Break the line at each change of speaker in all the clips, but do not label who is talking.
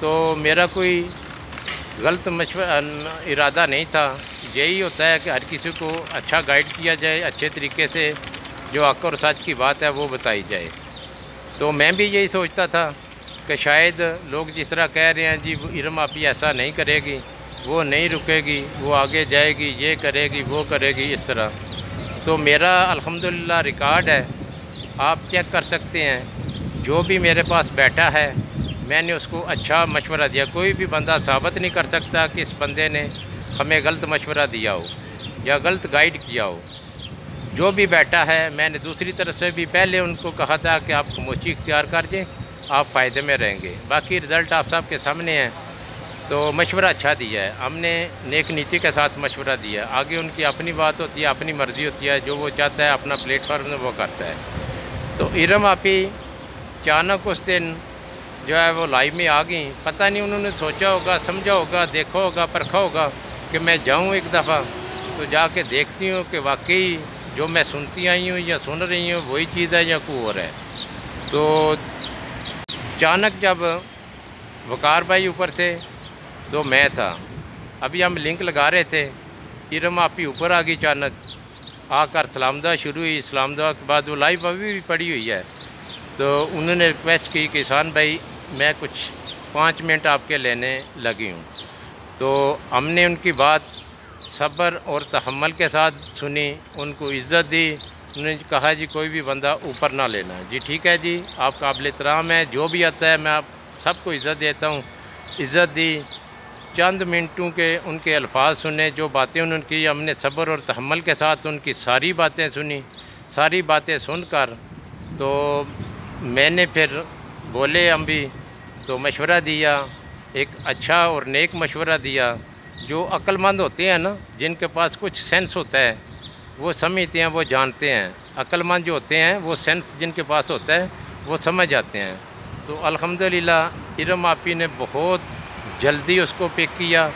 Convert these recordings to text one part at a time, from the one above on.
تو میرا کوئی غلط ارادہ نہیں تھا. یہی ہوتا ہے کہ ہر کسی کو اچھا گائیڈ کیا جائے، اچھے طریقے سے جو حق اور سچ کی بات ہے وہ بتائی جائے. تو میں بھی یہی سوچتا تھا کہ شاید لوگ جس طرح کہہ رہے ہیں جی ارم آپی ایسا نہیں کرے گی، وہ نہیں رکے گی، وہ آگے جائے گی، یہ کرے گی، وہ کرے گی، اس طرح. تو میرا الحمدللہ ریکارڈ ہے، آپ چیک کر سکتے ہیں. جو بھی میرے پاس بیٹھا ہے میں نے اس کو اچھا مشورہ دیا. کوئی بھی بندہ ثابت نہیں کر سکتا کہ اس بندے نے ہمیں غلط مشورہ دیا ہو یا غلط گائیڈ کیا ہو. جو بھی بیٹھا ہے میں نے دوسری طرف سے بھی پہلے ان کو کہا تھا کہ آپ خاموشی اختیار کر دیں، آپ فائدے میں رہیں گے. باقی رزلٹ آپ سب کے سامنے ہیں. تو مشورہ اچھا دیا ہے، ہم نے نیک نیتی کے ساتھ مشورہ دیا. آگے ان کی اپنی بات ہوتی ہے، اپنی مرضی ہوتی ہے، جو وہ چاہتا ہے اپنا پلیٹ فارم میں وہ کرتا ہے. تو ارم آپی اچانک اس دن جو ہے وہ لائیو میں آ گئیں. پتہ نہیں انہوں نے سوچا ہوگا، سمجھا ہوگا، دیکھا ہوگا، پرکھا ہوگا کہ میں جاؤں ایک دفعہ تو جا کے دیکھتی ہوں کہ واقعی جو میں سنتی آئی ہوں یا سن رہی ہوں وہی چیز ہے یا کوئی اور ہے. تو اچانک جب وقار بھائی اوپر تھے تو میں تھا. ابھی ہم لنک لگا رہے تھے، ارم آپی اوپر آ گئی اچانک آ کر سلام دعا شروع ہوئی. سلام دعا کے بعد وہ لائیو ابھی بھی پڑی ہوئی ہے. تو انہوں نے ریکویسٹ کی کہ احسان بھائی میں کچھ 5 منٹ آپ کے لینے لگی ہوں. تو ہم نے ان کی بات صبر اور تحمل کے ساتھ سنی، ان کو عزت دی. انہوں نے کہا جی کوئی بھی بندہ اوپر نہ لینا. جی ٹھیک ہے جی، آپ قابل احترام ہے، جو بھی آتا ہے میں آپ سب کو عزت دیتا ہوں. عزت دی. چند منٹوں کے ان کے الفاظ سنے، جو باتیں انہوں نے کی ہم نے صبر اور تحمل کے ساتھ ان کی ساری باتیں سنی. ساری باتیں سن کر تو میں نے پھر بولے ہم بھی تو مشورہ دیا، ایک اچھا اور نیک مشورہ دیا. جو عقل مند ہوتے ہیں نا، جن کے پاس کچھ سینس ہوتا ہے، وہ سمجھتے ہیں، وہ جانتے ہیں. عقل مند جو ہوتے ہیں وہ سینس جن کے پاس ہوتا ہے وہ سمجھ جاتے ہیں. تو الحمدللہ ارم آپی نے بہت جلدی اس کو پک کیا.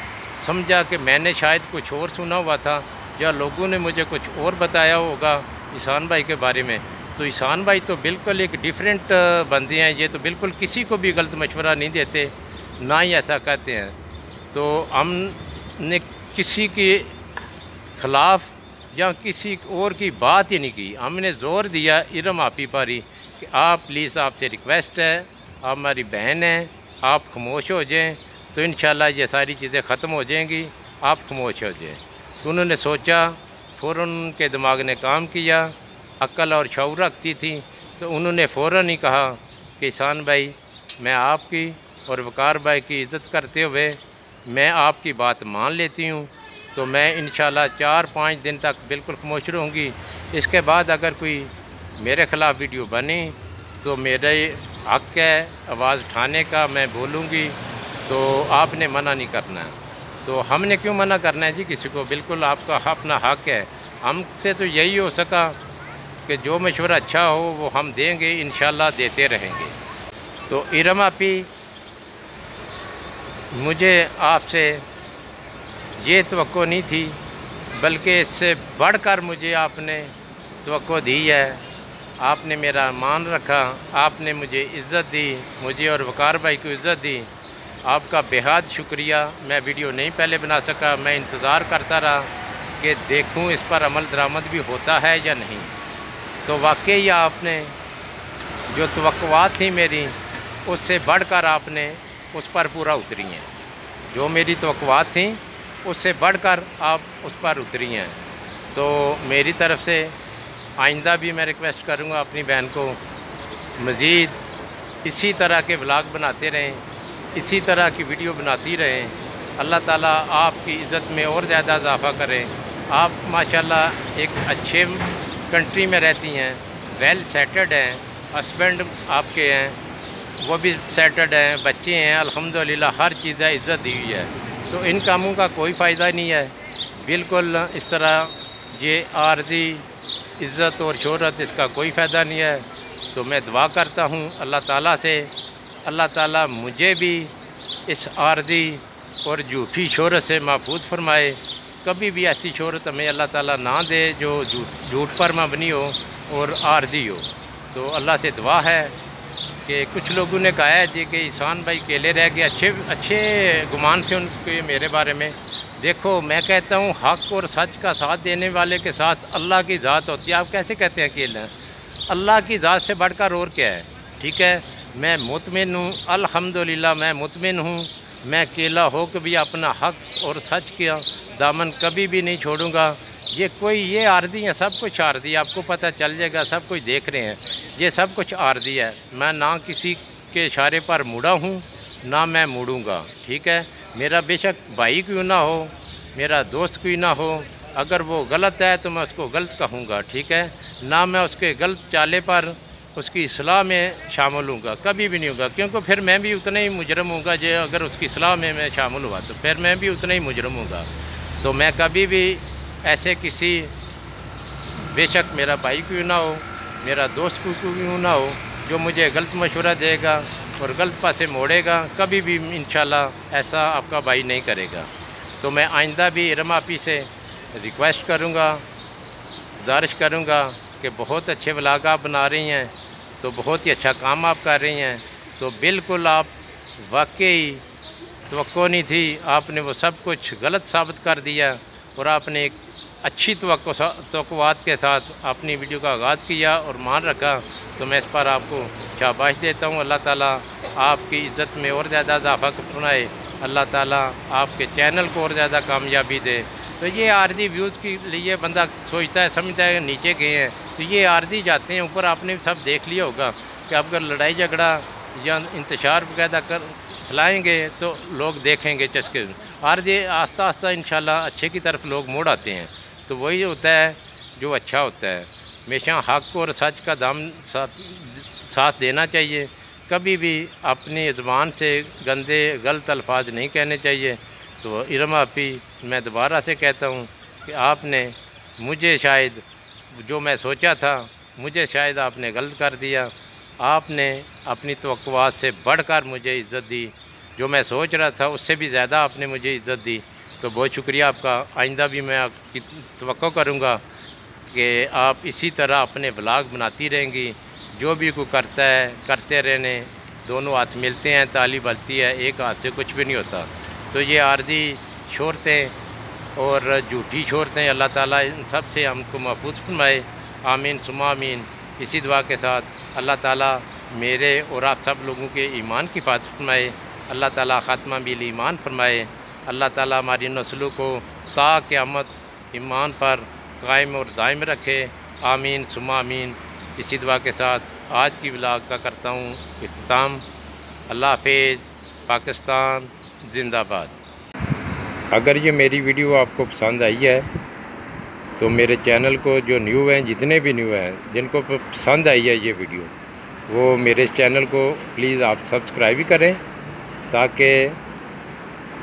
سمجھا کہ میں نے شاید کچھ اور سنا ہوا تھا یا لوگوں نے مجھے کچھ اور بتایا ہوگا احسان بھائی کے بارے میں. تو احسان بھائی تو بالکل ایک ڈیفرنٹ بندے ہیں. یہ تو بالکل کسی کو بھی غلط مشورہ نہیں دیتے، نہ ہی ایسا کہتے ہیں. تو ہم نے کسی کے خلاف یا کسی اور کی بات ہی نہیں کی. ہم نے زور دیا ارم آپی پر ہی کہ آپ پلیز، آپ سے ریکویسٹ ہے، آپ ہماری بہن ہیں، آپ خاموش ہو جائیں تو انشاءاللہ یہ ساری چیزیں ختم ہو جائیں گی، آپ خاموش ہو جائیں. تو انہوں نے سوچا، فوراً ان کے دماغ نے کام کیا، عقل اور شعور رکھتی تھی. تو انہوں نے فوراً ہی کہا کہ احسان بھائی میں آپ کی اور وقار بھائی کی عزت کرتے ہوئے میں آپ کی بات مان لیتی ہوں. تو میں انشاءاللہ 4-5 دن تک بالکل خاموش رہوں گی. اس کے بعد اگر کوئی میرے خلاف ویڈیو بنی تو میرے حق ہے آواز اٹھانے کا، میں بولوں گی. تو آپ نے منع نہیں کرنا ہے. تو ہم نے کیوں منع کرنا ہے جی کسی کو؟ بالکل آپ کا اپنا حق ہے. ہم سے تو یہی ہو سکا کہ جو مشورہ اچھا ہو وہ ہم دیں گے، انشاءاللہ دیتے رہیں گے. تو ارم آپی مجھے آپ سے یہ توقع نہیں تھی، بلکہ اس سے بڑھ کر مجھے آپ نے توقع دی ہے. آپ نے میرا مان رکھا، آپ نے مجھے عزت دی، مجھے اور وقار بھائی کو عزت دی. آپ کا بے حد شکریہ. میں ویڈیو نہیں پہلے بنا سکا، میں انتظار کرتا رہا کہ دیکھوں اس پر عمل درآمد بھی ہوتا ہے یا نہیں. تو واقعی آپ نے جو توقعات تھیں میری، اس سے بڑھ کر آپ نے اس پر پورا اتری ہیں. جو میری توقعات تھیں اس سے بڑھ کر آپ اس پر اتری ہیں. تو میری طرف سے آئندہ بھی میں ریکویسٹ کروں گا اپنی بہن کو، مزید اسی طرح کے ولاگ بناتے رہیں، اسی طرح کی ویڈیو بناتی رہیں. اللہ تعالیٰ آپ کی عزت میں اور زیادہ اضافہ کریں. آپ ماشاءاللہ ایک اچھے کنٹری میں رہتی ہیں، ویل سیٹلڈ ہیں، ہسبینڈ آپ کے ہیں وہ بھی سیٹلڈ ہیں، بچے ہیں، الحمدللہ ہر چیز ہے، عزت دی ہوئی ہے. تو ان کاموں کا کوئی فائدہ نہیں ہے. بالکل اس طرح یہ عارضی عزت اور شہرت، اس کا کوئی فائدہ نہیں ہے. تو میں دعا کرتا ہوں اللہ تعالیٰ سے، اللہ تعالیٰ مجھے بھی اس عارضی اور جھوٹی شہرت سے محفوظ فرمائے. کبھی بھی ایسی شہرت ہمیں اللہ تعالیٰ نہ دے جو جھوٹ پر مبنی ہو اور عارضی ہو. تو اللہ سے دعا ہے کہ کچھ لوگوں نے کہا ہے جی کہ احسان بھائی اکیلے رہ گئے، اچھے گمان تھے ان کے میرے بارے میں۔ دیکھو میں کہتا ہوں حق اور سچ کا ساتھ دینے والے کے ساتھ اللہ کی ذات ہوتی ہے۔ آپ کیسے کہتے ہیں اکیلے ہیں؟ اللہ کی ذات سے بڑھ کر اور کیا ہے؟ ٹھیک ہے، میں مطمئن ہوں، الحمدللہ میں مطمئن ہوں، میں اکیلا ہو کے بھی اپنا حق اور سچ کیا دامن کبھی بھی نہیں چھوڑوں گا۔ یہ عارضی ہیں، سب کچھ عارضی ہے، آپ کو پتہ چل جائے گا، سب کچھ دیکھ رہے ہیں، یہ سب کچھ عارضی ہے۔ میں نہ کسی کے اشارے پر مڑا ہوں نہ میں مڑوں گا، ٹھیک ہے۔ میرا بے شک بھائی کیوں نہ ہو، میرا دوست کوئی نہ ہو، اگر وہ غلط ہے تو میں اس کو غلط کہوں گا، ٹھیک ہے، نہ میں اس کے غلط چالے پر اس کی اصلاح میں شامل ہوں گا، کبھی بھی نہیں ہوگا، کیونکہ پھر میں بھی اتنا ہی مجرم ہوں گا۔ جو اگر اس کی اصلاح میں شامل ہوا تو پھر میں بھی اتنا ہی مجرم ہوں گا۔ تو میں کبھی بھی ایسے کسی، بے شک میرا بھائی کیوں نہ ہو، میرا دوست کیوں نہ ہو، جو مجھے غلط مشورہ دے گا اور غلط پاسے موڑے گا، کبھی بھی انشاءاللہ ایسا آپ کا بھائی نہیں کرے گا۔ تو میں آئندہ بھی ارم آپی سے ریکویسٹ کروں گا، گزارش کروں گا کہ بہت اچھے ولاگ آپ بنا رہی ہیں، تو بہت ہی اچھا کام آپ کر رہی ہیں، تو بالکل آپ واقعی توقع نہیں تھی، آپ نے وہ سب کچھ غلط ثابت کر دیا اور آپ نے ایک اچھی توقعات کے ساتھ اپنی ویڈیو کا آغاز کیا اور مان رکھا، تو میں اس پر آپ کو شاباش دیتا ہوں۔ اللہ تعالیٰ آپ کی عزت میں اور زیادہ اضافہ فرمائے، اللہ تعالیٰ آپ کے چینل کو اور زیادہ کامیابی دے۔ تو یہ عارضی ویوز کے لیے بندہ سوچتا ہے، سمجھتا ہے نیچے گئے ہیں تو یہ عارضی جاتے ہیں، اوپر آپ نے سب دیکھ لیا ہوگا کہ اب اگر لڑائی جھگڑا یا انتشار وغیرہ پھیلائیں گے تو لوگ دیکھیں گے چسکے، عارضی آہستہ آہستہ انشاءاللہ اچھے کی طرف لوگ موڑ آتے ہیں۔ تو وہی ہوتا ہے جو اچھا ہوتا ہے، ہمیشہ حق اور سچ کا ساتھ دینا چاہیے، کبھی بھی اپنی زبان سے گندے غلط الفاظ نہیں کہنے چاہیے۔ تو ارم آپی میں دوبارہ سے کہتا ہوں کہ آپ نے مجھے شاید جو میں سوچا تھا مجھے شاید آپ نے غلط کر دیا، آپ نے اپنی توقعات سے بڑھ کر مجھے عزت دی، جو میں سوچ رہا تھا اس سے بھی زیادہ آپ نے مجھے عزت دی، تو بہت شکریہ آپ کا۔ آئندہ بھی میں آپ کی توقع کروں گا کہ آپ اسی طرح اپنے ولاگ بناتی رہیں گی، جو بھی کوئی کرتا ہے کرتے رہنے، دونوں ہاتھ ملتے ہیں تالی بجتی ہے، ایک ہاتھ سے کچھ بھی نہیں ہوتا۔ تو یہ عارضی شہرتیں اور جھوٹی شہرتیں اللہ تعالیٰ ان سب سے ہم کو محفوظ فرمائے، آمین ثم آمین۔ اسی دعا کے ساتھ اللہ تعالیٰ میرے اور آپ سب لوگوں کے ایمان کی حفاظت فرمائے، اللہ تعالیٰ خاتمہ بالایمان فرمائے، اللہ تعالیٰ ہماری نسلوں کو تا قیامت ایمان پر قائم اور دائم رکھے، آمین ثم آمین۔ اسی دعا کے ساتھ آج کی ولاگ کا کرتا ہوں اختتام۔ اللہ حافظ، پاکستان زندہ باد۔ اگر یہ میری ویڈیو آپ کو پسند آئی ہے تو میرے چینل کو جو نیو ہیں، جتنے بھی نیو ہیں جن کو پسند آئی ہے یہ ویڈیو، وہ میرے چینل کو پلیز آپ سبسکرائب بھی کریں، تاکہ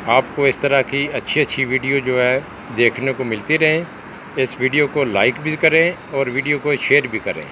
آپ کو اس طرح کی اچھی ویڈیو جو ہے دیکھنے کو ملتی رہیں۔ اس ویڈیو کو لائک بھی کریں اور ویڈیو کو شیئر بھی کریں۔